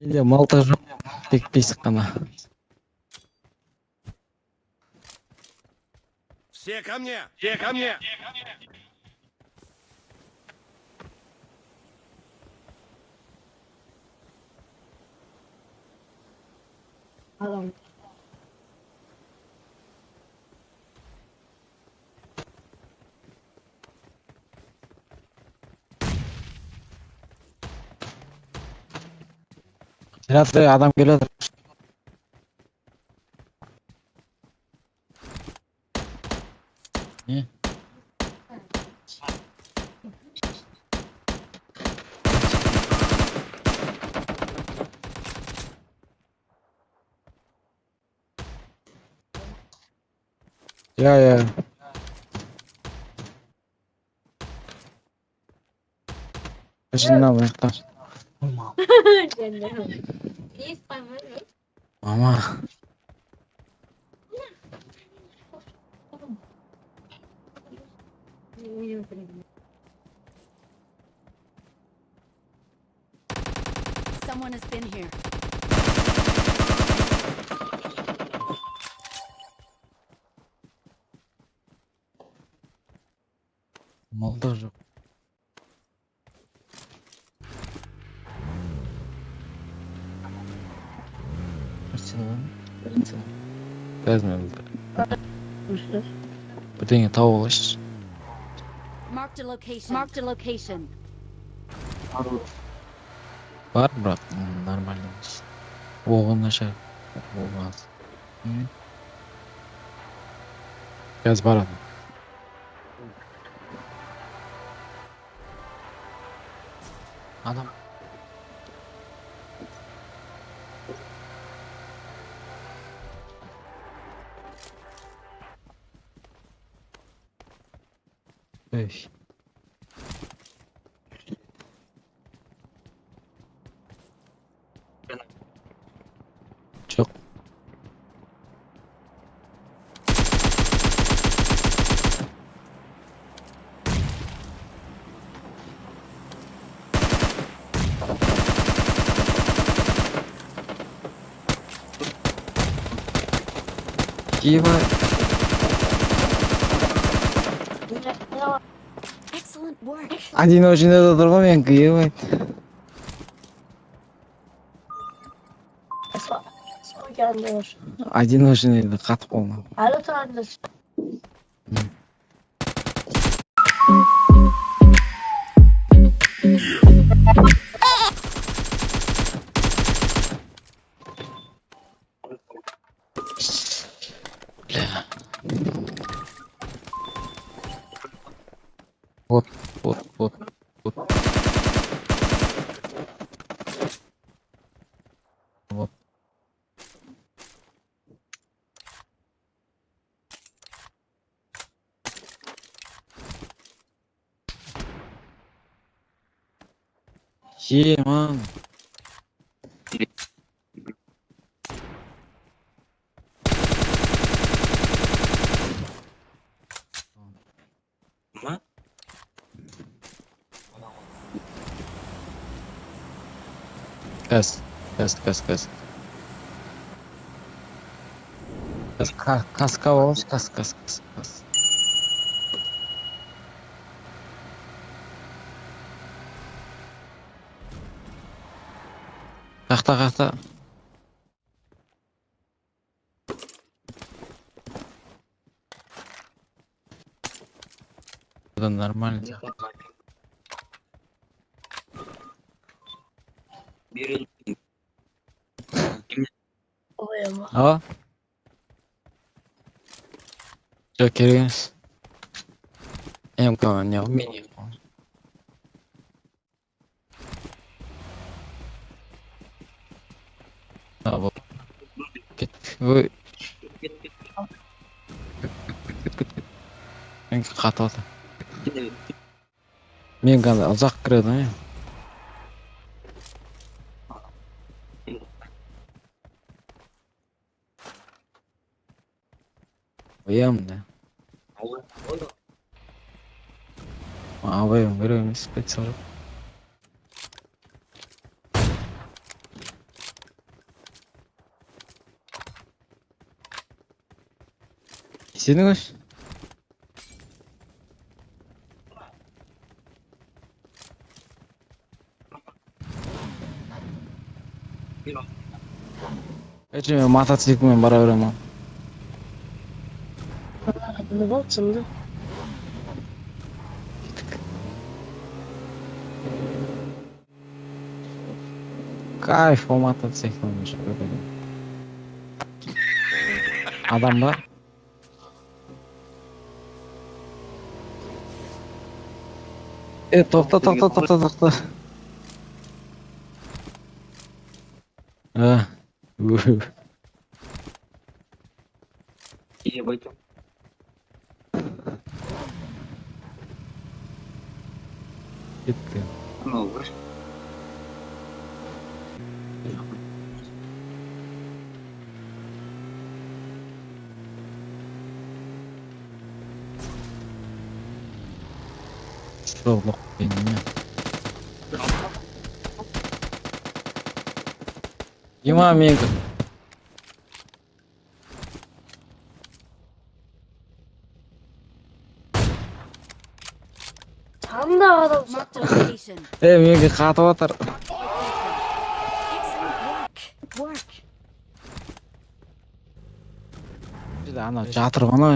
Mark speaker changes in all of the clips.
Speaker 1: Менде малта жоқ, тек бесік қана.
Speaker 2: Все ко мне! Все ко мне!
Speaker 3: Adam.
Speaker 1: Teatro adam geliyordur. Ne? Ya. Peşinden ayaklar.
Speaker 3: Canım. İyi sanırım.
Speaker 1: Mama.
Speaker 4: Someone has been here.
Speaker 1: Malta жоқ. Bezmedi. Birдеңе тауып алайыншы.
Speaker 4: Marked a location. Marked a location.
Speaker 1: Бар, бірақ нормально емес. Оғы нашар. Оғы аз. Қазір барады. Адам. Ey. Çok. İyi var.
Speaker 4: Excellent work.
Speaker 1: Один өзінде де тұр ғой, мен күйеуім.
Speaker 3: Sonra gelmiyor.
Speaker 1: Один өзінде де қатып қалмады.
Speaker 3: Alo tanrısı.
Speaker 1: Бля. Вот. Вот. Мам. Gaz. Kaska olmuş, kas. Қақта. Это нормально.
Speaker 3: Oraya mı?
Speaker 1: Aa. Çok керек емес. МК не умею. Вот. Ой. Мен қатып отыр. Мен қазір ұзақ кіреді ғой. Оямын да. Абайым керек емес, специал жоқ. істедіңіз? Мен мотоциклмен бара беремін.
Speaker 3: Ne болсын да?
Speaker 1: Кайф ол мотоциклмен жүріп кетеді. Адам ба? Тоқта. Кетті. Шоблық беніне. Ема менгі.
Speaker 3: Tam da adam.
Speaker 4: Marked a location.
Speaker 1: Менгі қатып атыр.
Speaker 4: Excellent work.
Speaker 1: Ана жатыр ғана.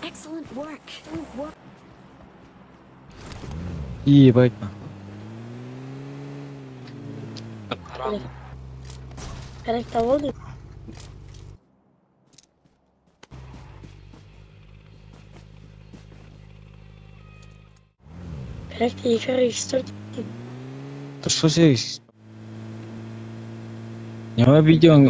Speaker 4: Excellent work.
Speaker 1: Ебать.
Speaker 3: Gerek de oldu. Gerek de yukarı istedim.
Speaker 1: Дұрыс сөйлейсіз. Нема видеоң?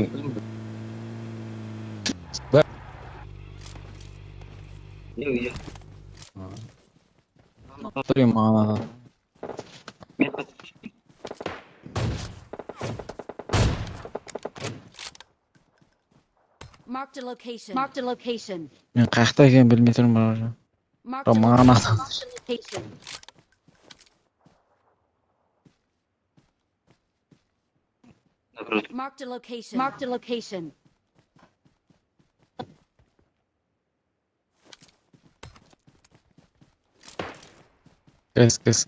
Speaker 1: Тұрайын маған.
Speaker 4: Marked a location. Marked a location.
Speaker 1: Мен қаяқта екенін білмей тұрмын.
Speaker 4: Marked a
Speaker 1: Маған
Speaker 4: location.
Speaker 1: адам.
Speaker 4: Marked a location. Marked a location. Marked a location.
Speaker 1: Кес.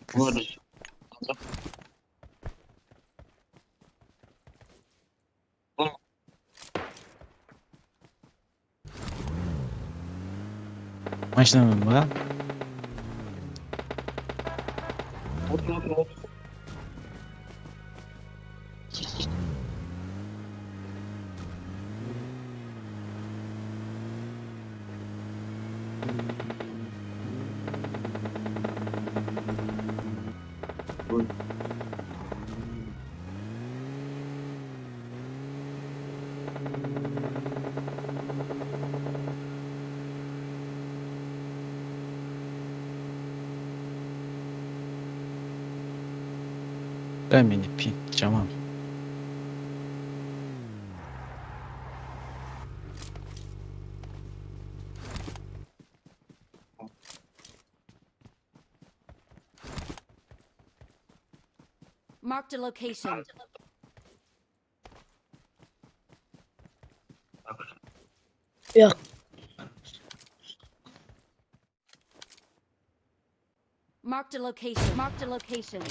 Speaker 1: Машинамен ба? Дай мені пі, жаман.
Speaker 4: Marked a location.
Speaker 3: Yok.
Speaker 4: Marked a location. Marked a location.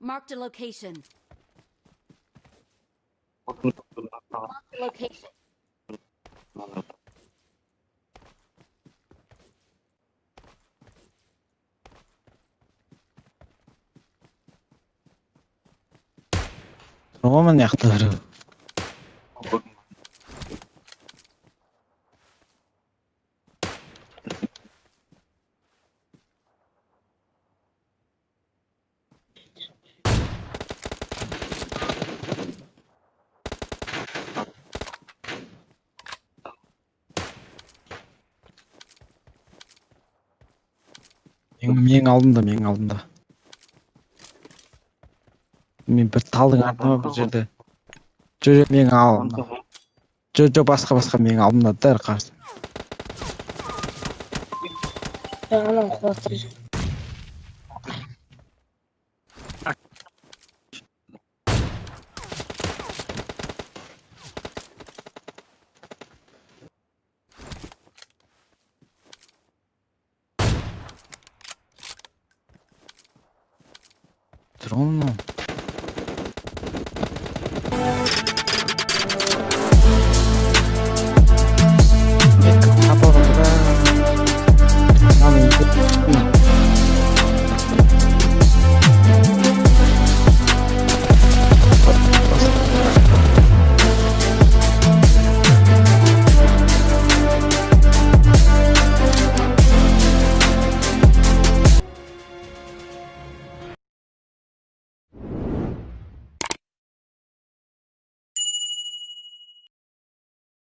Speaker 4: Marked a location. Marked a location.
Speaker 1: Тұрғанмын яқтары. Менің алдымда. мен бір талдың артында бір жерде. Жоқ, менің алдымда. Жоқ, басқа менің алдымда дәл қарсы.
Speaker 3: Anam kulakları.
Speaker 1: Drone'um.